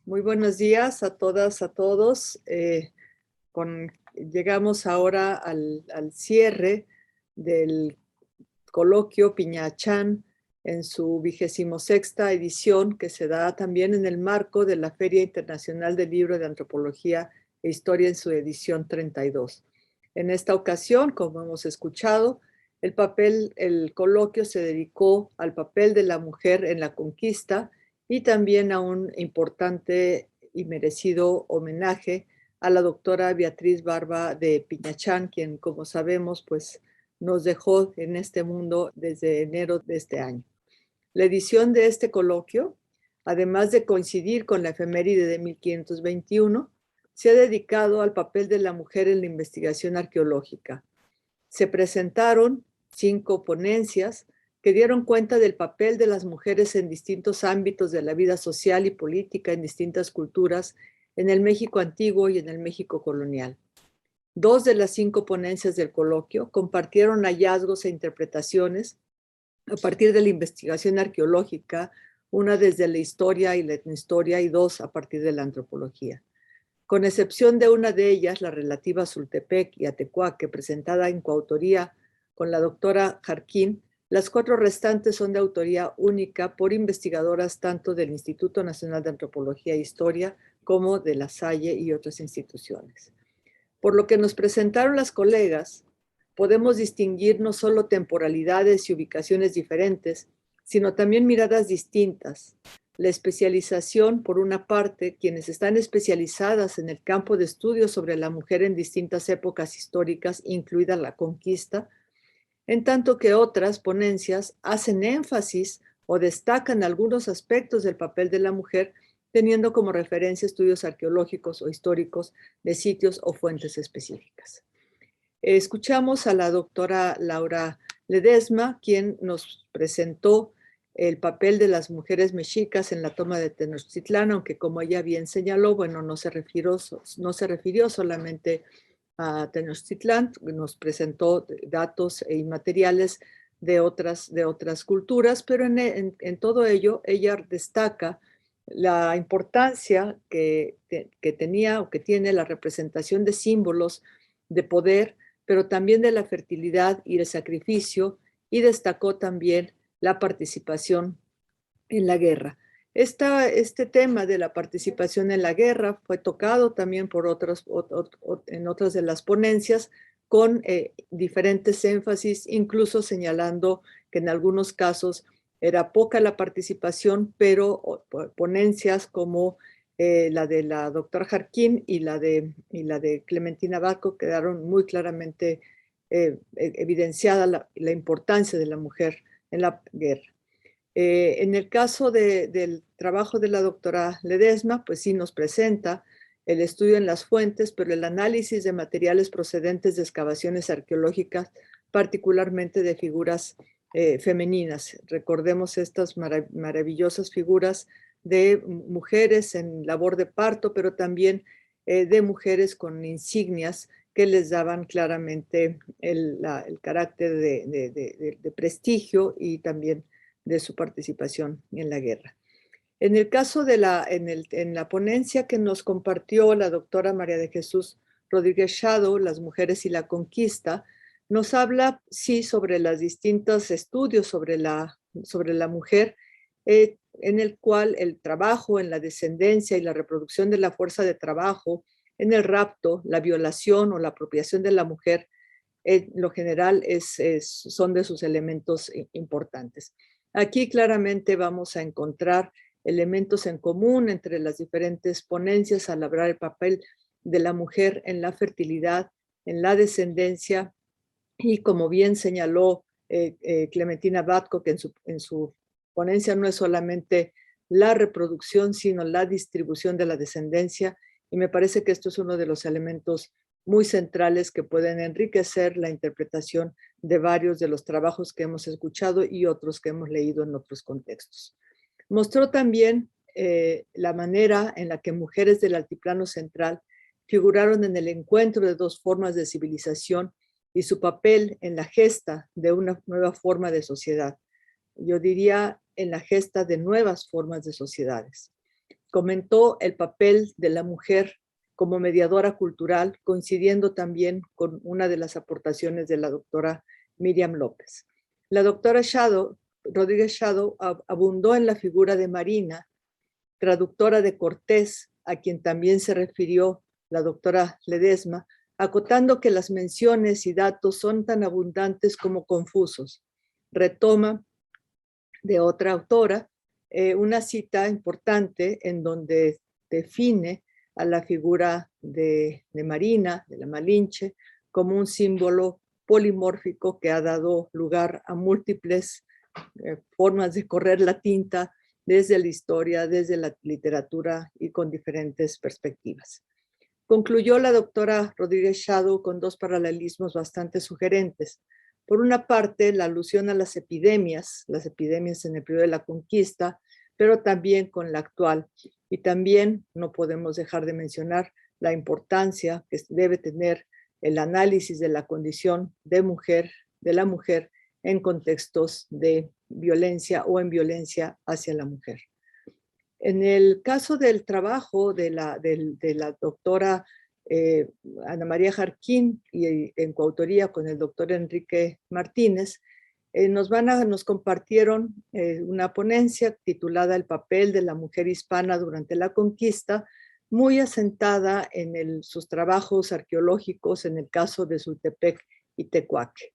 Muy buenos días a todas, a todos. Llegamos ahora al cierre del coloquio Piñachán en su 26ª edición, que se da también en el marco de la Feria Internacional del Libro de Antropología e Historia en su edición 32. En esta ocasión, como hemos escuchado, el coloquio se dedicó al papel de la mujer en la conquista y también a un importante y merecido homenaje a la doctora Beatriz Barba de Piñachán, quien, como sabemos, pues nos dejó en este mundo desde enero de este año. La edición de este coloquio, además de coincidir con la efeméride de 1521, se ha dedicado al papel de la mujer en la investigación arqueológica. Se presentaron 5 ponencias que dieron cuenta del papel de las mujeres en distintos ámbitos de la vida social y política en distintas culturas en el México antiguo y en el México colonial. 2 de las 5 ponencias del coloquio compartieron hallazgos e interpretaciones a partir de la investigación arqueológica, una desde la historia y la etnohistoria y 2 a partir de la antropología. Con excepción de una de ellas, la relativa a Sultepec y Atecuaque, presentada en coautoría con la doctora Jarquín, las 4 restantes son de autoría única por investigadoras tanto del Instituto Nacional de Antropología e Historia como de la Salle y otras instituciones. Por lo que nos presentaron las colegas, podemos distinguir no solo temporalidades y ubicaciones diferentes, sino también miradas distintas. La especialización, por una parte, quienes están especializadas en el campo de estudio sobre la mujer en distintas épocas históricas, incluida la conquista, en tanto que otras ponencias hacen énfasis o destacan algunos aspectos del papel de la mujer, teniendo como referencia estudios arqueológicos o históricos de sitios o fuentes específicas. Escuchamos a la doctora Laura Ledesma, quien nos presentó el papel de las mujeres mexicas en la toma de Tenochtitlán, aunque como ella bien señaló, bueno, no se refirió solamente a Tenochtitlán, nos presentó datos e materiales de otras culturas, pero en todo ello ella destaca la importancia que tenía o que tiene la representación de símbolos de poder, pero también de la fertilidad y el sacrificio, y destacó también la participación en la guerra. Este tema de la participación en la guerra fue tocado también por en otras de las ponencias con diferentes énfasis, incluso señalando que en algunos casos era poca la participación, pero ponencias como la de la doctora Jarquín y la de Clementina Barco quedaron muy claramente evidenciada la importancia de la mujer en la guerra. En el caso del trabajo de la doctora Ledesma, pues sí nos presenta el estudio en las fuentes, pero el análisis de materiales procedentes de excavaciones arqueológicas, particularmente de figuras femeninas. Recordemos estas maravillosas figuras de mujeres en labor de parto, pero también de mujeres con insignias que les daban claramente el carácter de prestigio y también de su participación en la guerra. En el caso en la ponencia que nos compartió la doctora María de Jesús Rodríguez Shadow, Las mujeres y la conquista, nos habla, sí, sobre los distintos estudios sobre la mujer, en el cual el trabajo en la descendencia y la reproducción de la fuerza de trabajo, en el rapto, la violación o la apropiación de la mujer, en lo general son de sus elementos importantes. Aquí claramente vamos a encontrar elementos en común entre las diferentes ponencias al hablar el papel de la mujer en la fertilidad, en la descendencia y como bien señaló Clementina Batco, que en su ponencia no es solamente la reproducción, sino la distribución de la descendencia, y me parece que esto es uno de los elementos muy centrales que pueden enriquecer la interpretación de varios de los trabajos que hemos escuchado y otros que hemos leído en otros contextos. Mostró también la manera en la que mujeres del altiplano central figuraron en el encuentro de 2 formas de civilización y su papel en la gesta de una nueva forma de sociedad. Yo diría en la gesta de nuevas formas de sociedades. comentó el papel de la mujer como mediadora cultural, coincidiendo también con una de las aportaciones de la doctora Miriam López. La doctora Rodríguez Shadow abundó en la figura de Marina, traductora de Cortés, a quien también se refirió la doctora Ledesma, acotando que las menciones y datos son tan abundantes como confusos. Retoma de otra autora una cita importante en donde define a la figura de Marina, de la Malinche, como un símbolo polimórfico que ha dado lugar a múltiples formas de correr la tinta desde la historia, desde la literatura y con diferentes perspectivas. Concluyó la doctora Rodríguez Shadow con dos paralelismos bastante sugerentes. Por una parte, la alusión a las epidemias en el periodo de la conquista, pero también con la actual. Y también no podemos dejar de mencionar la importancia que debe tener el análisis de la condición de la mujer en contextos de violencia o en violencia hacia la mujer. En el caso del trabajo de la doctora Ana María Jarquín y en coautoría con el doctor Enrique Martínez, nos compartieron una ponencia titulada El papel de la mujer hispana durante la conquista, muy asentada en sus trabajos arqueológicos en el caso de Sultepec y Tecuaque.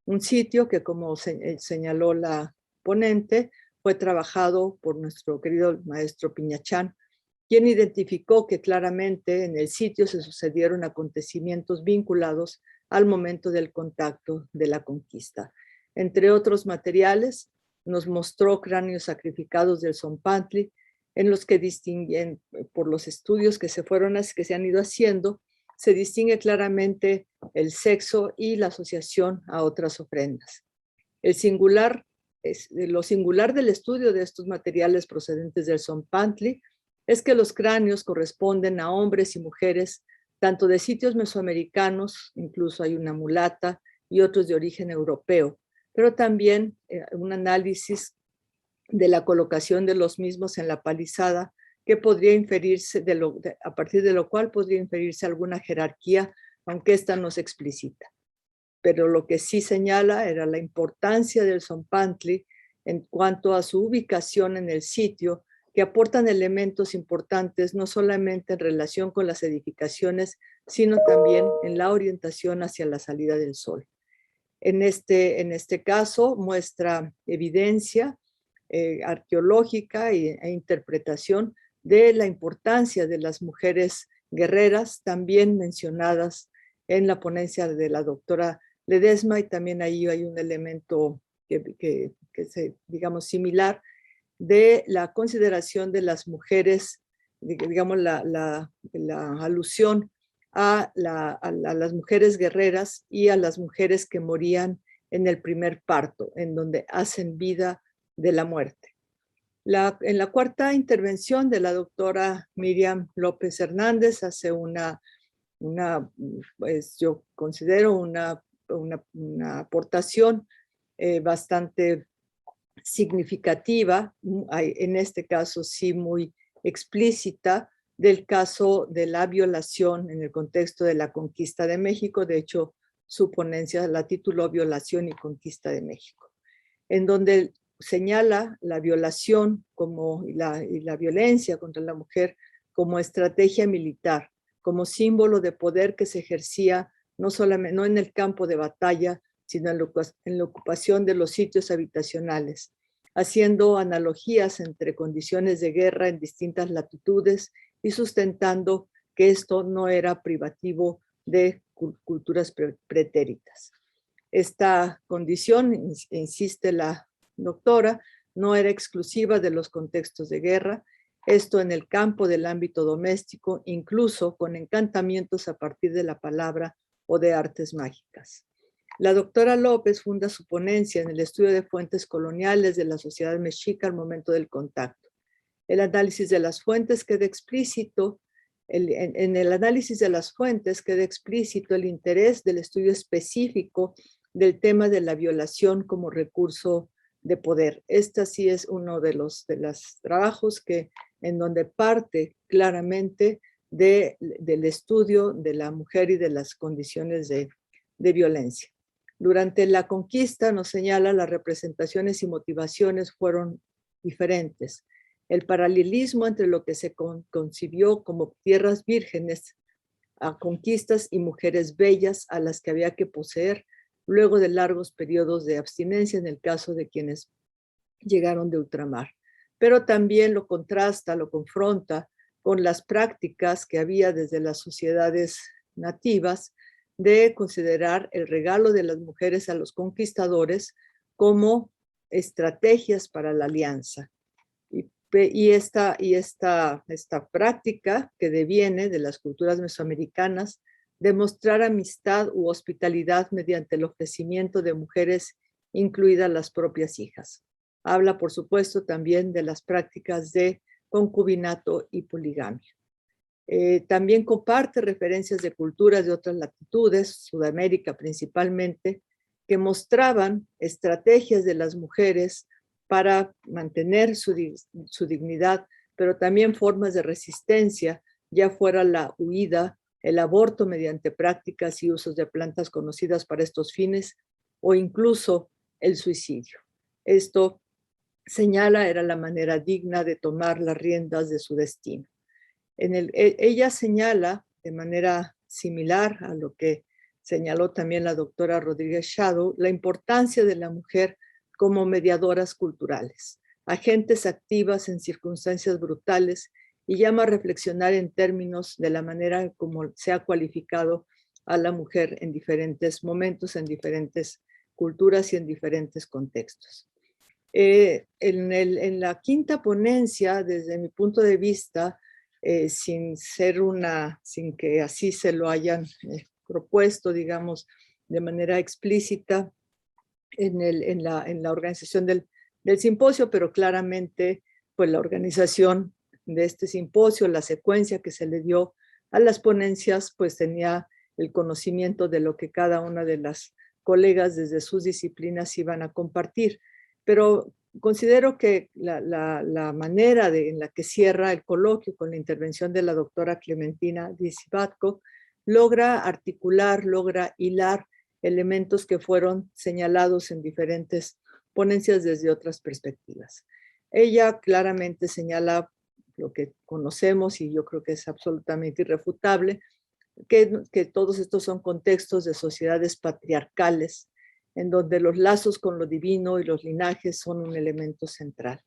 Un sitio que, como señaló la ponente, fue trabajado por nuestro querido maestro Piñachán, quien identificó que claramente en el sitio se sucedieron acontecimientos vinculados al momento del contacto de la conquista. Entre otros materiales, nos mostró cráneos sacrificados del Zompantli, en los que distinguen, por los estudios que se han ido haciendo, se distingue claramente el sexo y la asociación a otras ofrendas. Lo singular del estudio de estos materiales procedentes del Zompantli es que los cráneos corresponden a hombres y mujeres, tanto de sitios mesoamericanos, incluso hay una mulata, y otros de origen europeo, pero también un análisis de la colocación de los mismos en la palizada, que podría inferirse, a partir de lo cual podría inferirse alguna jerarquía, aunque esta no se explicita. Pero lo que sí señala era la importancia del Zompantli en cuanto a su ubicación en el sitio, que aportan elementos importantes no solamente en relación con las edificaciones, sino también en la orientación hacia la salida del sol. En este caso muestra evidencia arqueológica e interpretación de la importancia de las mujeres guerreras, también mencionadas en la ponencia de la doctora Ledesma, y también ahí hay un elemento que digamos, similar de la consideración de las mujeres, digamos, la alusión a las mujeres guerreras y a las mujeres que morían en el primer parto, en donde hacen vida de la muerte. En la cuarta intervención de la doctora Miriam López Hernández hace pues yo considero una aportación bastante significativa, en este caso sí muy explícita, del caso de la violación en el contexto de la conquista de México. De hecho, su ponencia la tituló Violación y Conquista de México, en donde señala la violación y la violencia contra la mujer como estrategia militar, como símbolo de poder que se ejercía no en el campo de batalla, sino en la ocupación de los sitios habitacionales, haciendo analogías entre condiciones de guerra en distintas latitudes y sustentando que esto no era privativo de culturas pretéritas. Esta condición, insiste la doctora, no era exclusiva de los contextos de guerra, esto en el campo del ámbito doméstico, incluso con encantamientos a partir de la palabra o de artes mágicas. La doctora López funda su ponencia en el estudio de fuentes coloniales de la sociedad mexica al momento del contacto. El análisis de las fuentes queda explícito, en el análisis de las fuentes queda explícito el interés del estudio específico del tema de la violación como recurso de poder. Este sí es uno de los trabajos que en donde parte claramente del estudio de la mujer y de las condiciones de violencia. Durante la conquista, nos señala, las representaciones y motivaciones fueron diferentes. El paralelismo entre lo que se concibió como tierras vírgenes a conquistas y mujeres bellas a las que había que poseer luego de largos periodos de abstinencia en el caso de quienes llegaron de ultramar. Pero también lo contrasta, lo confronta con las prácticas que había desde las sociedades nativas de considerar el regalo de las mujeres a los conquistadores como estrategias para la alianza. Y esta práctica que deviene de las culturas mesoamericanas de mostrar amistad u hospitalidad mediante el ofrecimiento de mujeres, incluidas las propias hijas. Habla, por supuesto, también de las prácticas de concubinato y poligamia. También comparte referencias de culturas de otras latitudes, Sudamérica principalmente, que mostraban estrategias de las mujeres para mantener su dignidad, pero también formas de resistencia, ya fuera la huida, el aborto mediante prácticas y usos de plantas conocidas para estos fines, o incluso el suicidio. Esto, señala, era la manera digna de tomar las riendas de su destino. Ella señala, de manera similar a lo que señaló también la doctora Rodríguez Shadow, la importancia de la mujer como mediadoras culturales, agentes activas en circunstancias brutales, y llama a reflexionar en términos de la manera como se ha cualificado a la mujer en diferentes momentos, en diferentes culturas y en diferentes contextos. En la quinta ponencia, desde mi punto de vista, sin que así se lo hayan propuesto, digamos, de manera explícita en la organización del simposio, pero claramente, pues la organización de este simposio, la secuencia que se le dio a las ponencias, pues tenía el conocimiento de lo que cada una de las colegas desde sus disciplinas iban a compartir. Pero considero que la manera en la que cierra el coloquio con la intervención de la doctora Clementina Disibatko logra articular, logra hilar elementos que fueron señalados en diferentes ponencias desde otras perspectivas. Ella claramente señala lo que conocemos y yo creo que es absolutamente irrefutable, que todos estos son contextos de sociedades patriarcales en donde los lazos con lo divino y los linajes son un elemento central.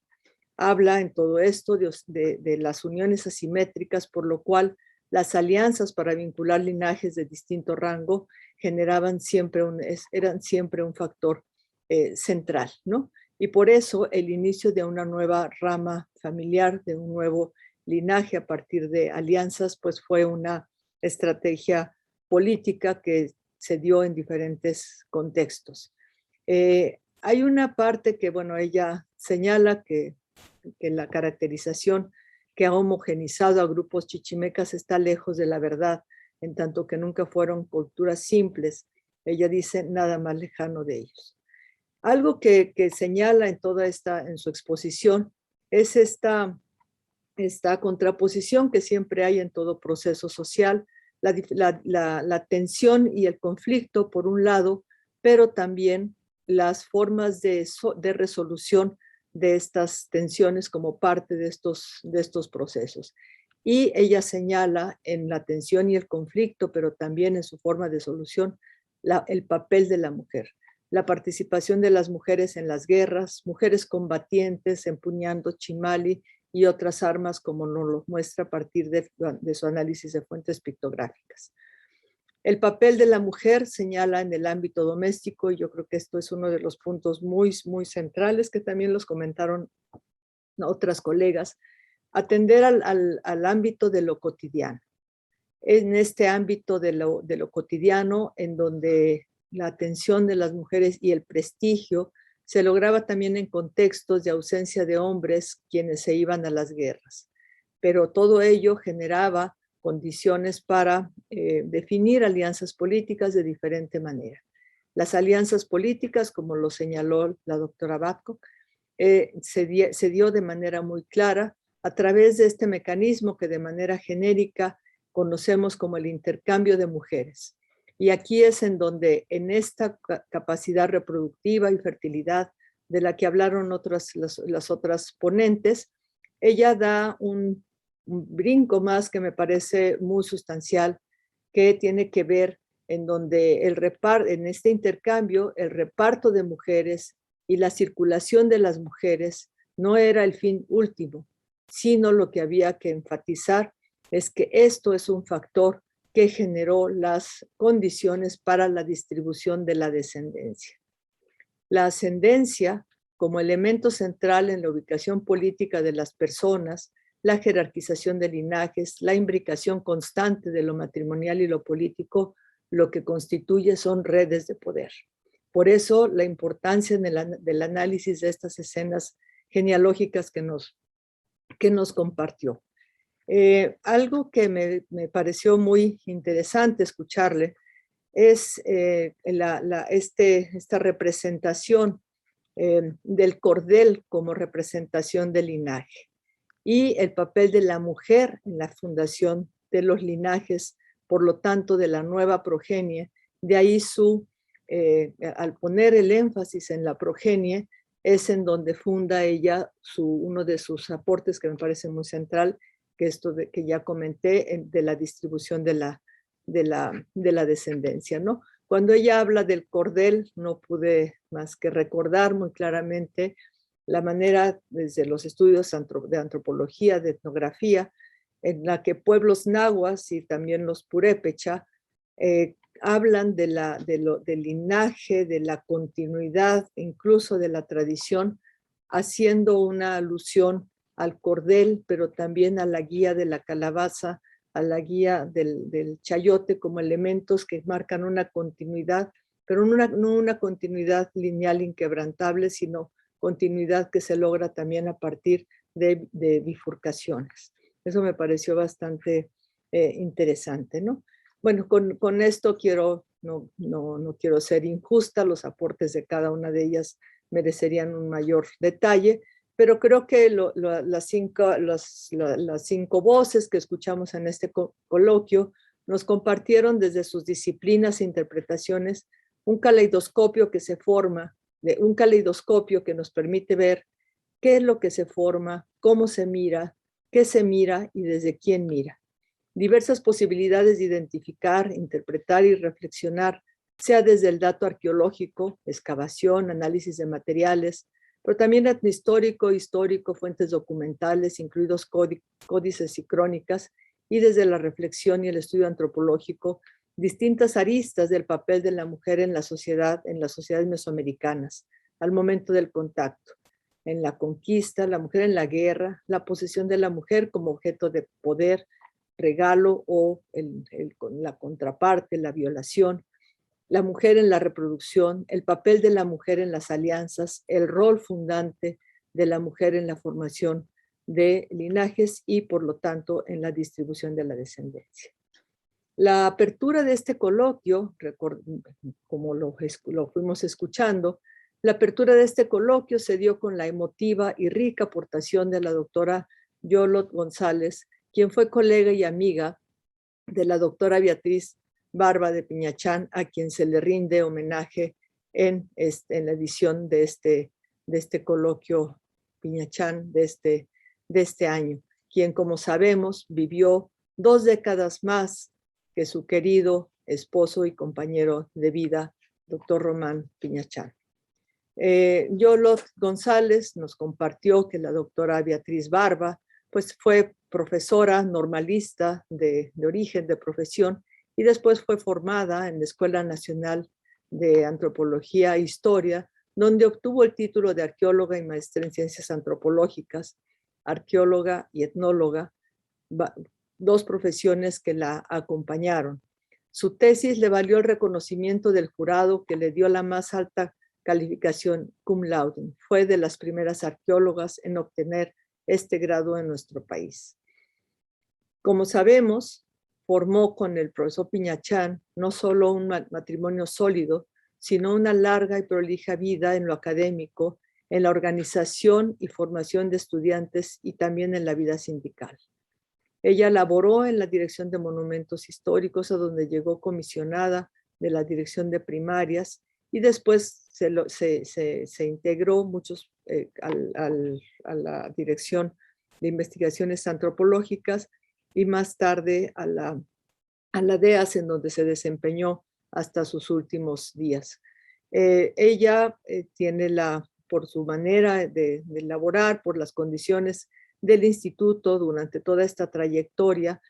Habla en todo esto de las uniones asimétricas, por lo cual las alianzas para vincular linajes de distinto rango eran siempre un factor central, ¿no? Y por eso el inicio de una nueva rama familiar, de un nuevo linaje a partir de alianzas, pues fue una estrategia política que se dio en diferentes contextos. Hay una parte que, bueno, ella señala que la caracterización que ha homogenizado a grupos chichimecas está lejos de la verdad, en tanto que nunca fueron culturas simples. Ella dice, nada más lejano de ellos. Algo que señala en su exposición es esta contraposición que siempre hay en todo proceso social, la tensión y el conflicto por un lado, pero también las formas de resolución de estas tensiones como parte de estos procesos. Y ella señala en la tensión y el conflicto, pero también en su forma de solución, el papel de la mujer, la participación de las mujeres en las guerras, mujeres combatientes empuñando chimali y otras armas, como nos lo muestra a partir de su análisis de fuentes pictográficas. El papel de la mujer señala en el ámbito doméstico, y yo creo que esto es uno de los puntos muy, muy centrales que también los comentaron otras colegas, atender al ámbito de lo cotidiano. En este ámbito de lo cotidiano, en donde la atención de las mujeres y el prestigio se lograba también en contextos de ausencia de hombres quienes se iban a las guerras. Pero todo ello generaba condiciones para definir alianzas políticas de diferente manera. Las alianzas políticas, como lo señaló la doctora Babcock, se dio de manera muy clara a través de este mecanismo que de manera genérica conocemos como el intercambio de mujeres. Y aquí es en donde en esta capacidad reproductiva y fertilidad de la que hablaron las otras ponentes, ella da un brinco más que me parece muy sustancial, que tiene que ver en donde en este intercambio, el reparto de mujeres y la circulación de las mujeres no era el fin último, sino lo que había que enfatizar es que esto es un factor que generó las condiciones para la distribución de la descendencia. La ascendencia, como elemento central en la ubicación política de las personas, la jerarquización de linajes, la imbricación constante de lo matrimonial y lo político, lo que constituye son redes de poder. Por eso la importancia del análisis de estas escenas genealógicas que nos compartió. Algo que me pareció muy interesante escucharle es esta representación del cordel como representación del linaje y el papel de la mujer en la fundación de los linajes, por lo tanto de la nueva progenie. De ahí al poner el énfasis en la progenie, es en donde funda ella uno de sus aportes que me parece muy central, que esto que ya comenté, de la distribución de la descendencia, ¿no? Cuando ella habla del cordel, no pude más que recordar muy claramente la manera desde los estudios de antropología, de etnografía, en la que pueblos nahuas y también los purépecha hablan del linaje, de la continuidad, incluso de la tradición, haciendo una alusión al cordel, pero también a la guía de la calabaza, a la guía del chayote como elementos que marcan una continuidad, pero no una continuidad lineal inquebrantable, sino continuidad que se logra también a partir de bifurcaciones. Eso me pareció bastante interesante, ¿no? Bueno, con esto no quiero ser injusta, los aportes de cada una de ellas merecerían un mayor detalle, pero creo que las cinco voces que escuchamos en este coloquio nos compartieron desde sus disciplinas e interpretaciones un caleidoscopio que se forma, un caleidoscopio que nos permite ver qué es lo que se forma, cómo se mira, qué se mira y desde quién mira. Diversas posibilidades de identificar, interpretar y reflexionar, sea desde el dato arqueológico, excavación, análisis de materiales, pero también histórico, fuentes documentales, incluidos códices y crónicas, y desde la reflexión y el estudio antropológico, distintas aristas del papel de la mujer en las sociedades mesoamericanas, al momento del contacto, en la conquista, la mujer en la guerra, la posesión de la mujer como objeto de poder, regalo o la contraparte, la violación, la mujer en la reproducción, el papel de la mujer en las alianzas, el rol fundante de la mujer en la formación de linajes y, por lo tanto, en la distribución de la descendencia. La apertura de este coloquio, como lo fuimos escuchando, la apertura de este coloquio se dio con la emotiva y rica aportación de la doctora Yolot González, quien fue colega y amiga de la doctora Beatriz Barba de Piñachán, a quien se le rinde homenaje en la edición de este coloquio Piñachán de este año, quien, como sabemos, vivió 2 décadas más que su querido esposo y compañero de vida, doctor Román Piñachán. Yolot González nos compartió que la doctora Beatriz Barba pues fue profesora normalista de origen, de profesión, y después fue formada en la Escuela Nacional de Antropología e Historia, donde obtuvo el título de arqueóloga y maestra en ciencias antropológicas, arqueóloga y etnóloga, 2 profesiones que la acompañaron. Su tesis le valió el reconocimiento del jurado que le dio la más alta calificación cum laude. Fue de las primeras arqueólogas en obtener este grado en nuestro país. Como sabemos, formó con el profesor Piñachán no solo un matrimonio sólido, sino una larga y prolija vida en lo académico, en la organización y formación de estudiantes y también en la vida sindical. Ella laboró en la Dirección de Monumentos Históricos, a donde llegó comisionada de la Dirección de Primarias, y después se integró a la Dirección de Investigaciones Antropológicas y más tarde a la DEAS, en donde se desempeñó hasta sus últimos días. Ella tiene por su manera de laborar, por las condiciones del instituto durante toda esta trayectoria,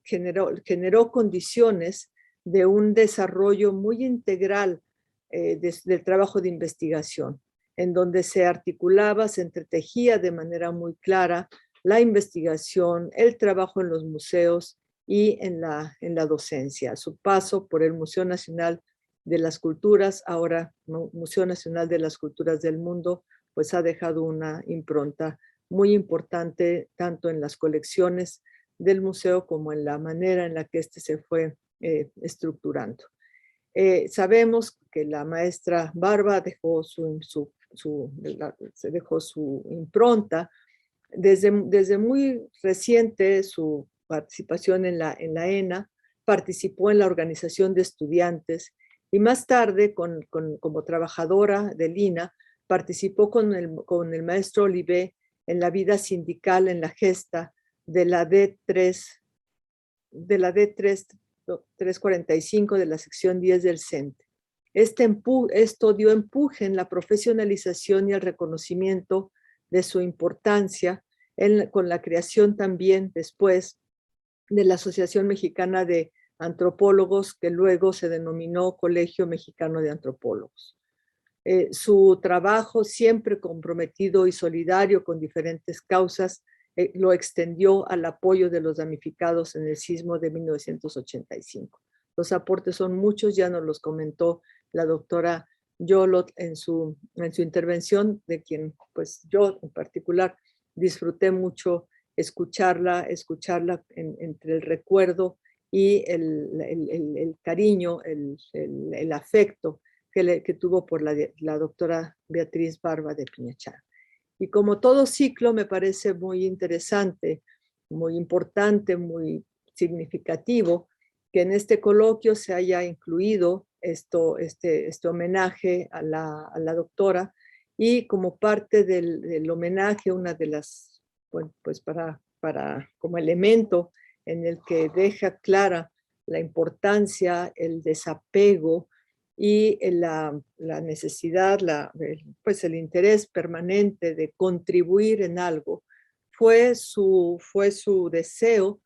generó condiciones de un desarrollo muy integral del trabajo de investigación, en donde se articulaba, se entretejía de manera muy clara la investigación, el trabajo en los museos y en la docencia. Su paso por el Museo Nacional de las Culturas, ahora Museo Nacional de las Culturas del Mundo, pues ha dejado una impronta muy importante tanto en las colecciones del museo como en la manera en la que este se fue estructurando. Sabemos que la maestra Barba dejó dejó su impronta desde muy reciente. Su participación en la ENA, participó en la organización de estudiantes y más tarde como trabajadora del INA participó con el maestro Olivé en la vida sindical, en la gesta de la D345 de la sección 10 del CENTE. Esto dio empuje en la profesionalización y el reconocimiento de su importancia con la creación también después de la Asociación Mexicana de Antropólogos, que luego se denominó Colegio Mexicano de Antropólogos. Su trabajo, siempre comprometido y solidario con diferentes causas, lo extendió al apoyo de los damnificados en el sismo de 1985. Los aportes son muchos, ya nos los comentó la doctora Yolot en su intervención, de quien pues yo en particular disfruté mucho escucharla entre el recuerdo y el cariño, el afecto que tuvo por la doctora Beatriz Barba de Piñachán. Y como todo ciclo, me parece muy interesante, muy importante, muy significativo que en este coloquio se haya incluido este homenaje a la doctora, y como parte del homenaje, una de las, bueno, pues como elemento en el que deja clara la importancia, el desapego y la necesidad, pues el interés permanente de contribuir en algo, fue su deseo,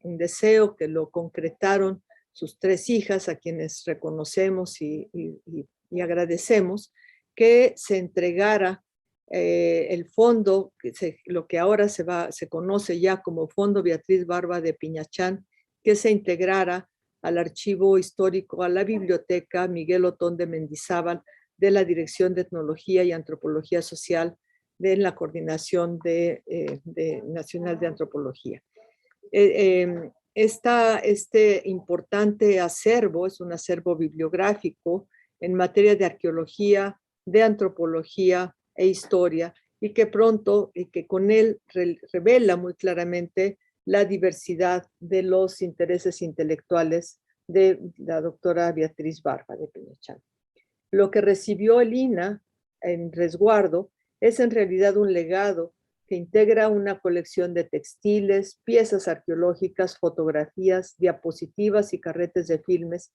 un deseo que lo concretaron sus 3 hijas, a quienes reconocemos y agradecemos, que se entregara el fondo, lo que ahora se conoce ya como Fondo Beatriz Barba de Piñachán, que se integrara al archivo histórico, a la biblioteca Miguel Otón de Mendizábal de la Dirección de Etnología y Antropología Social de la Coordinación Nacional de Antropología. Este importante acervo es un acervo bibliográfico en materia de arqueología, de antropología e historia, y que con él revela muy claramente la diversidad de los intereses intelectuales de la doctora Beatriz Barba de Piñachán. Lo que recibió el INA en resguardo es en realidad un legado que integra una colección de textiles, piezas arqueológicas, fotografías, diapositivas y carretes de filmes,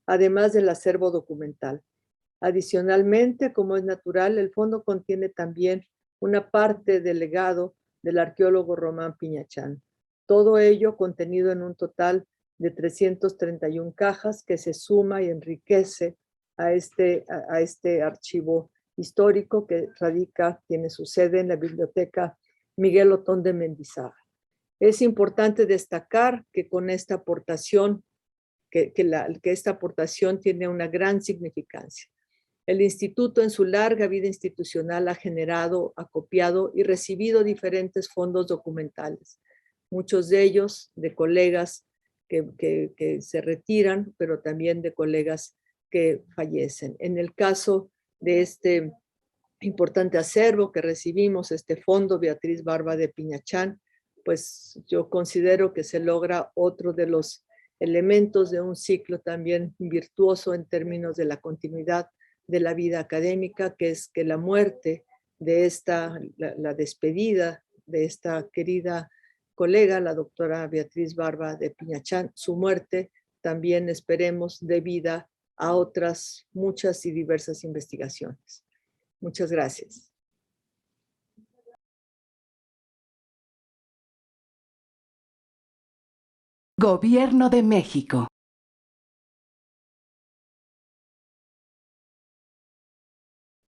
además del acervo documental. Adicionalmente, como es natural, el fondo contiene también una parte del legado del arqueólogo Román Piñachán. Todo ello contenido en un total de 331 cajas, que se suma y enriquece a este archivo histórico que tiene su sede en la Biblioteca Miguel Otón de Mendizábal. Es importante destacar que con esta aportación, que esta aportación tiene una gran significancia. El instituto en su larga vida institucional ha generado, acopiado y recibido diferentes fondos documentales, muchos de ellos de colegas que se retiran, pero también de colegas que fallecen. En el caso de este importante acervo que recibimos, este fondo Beatriz Barba de Piñachán, pues yo considero que se logra otro de los elementos de un ciclo también virtuoso en términos de la continuidad de la vida académica, que es que la muerte de la despedida de esta querida colega, la doctora Beatriz Barba de Piñachán, su muerte también esperemos debida a otras muchas y diversas investigaciones. Muchas gracias. Gobierno de México.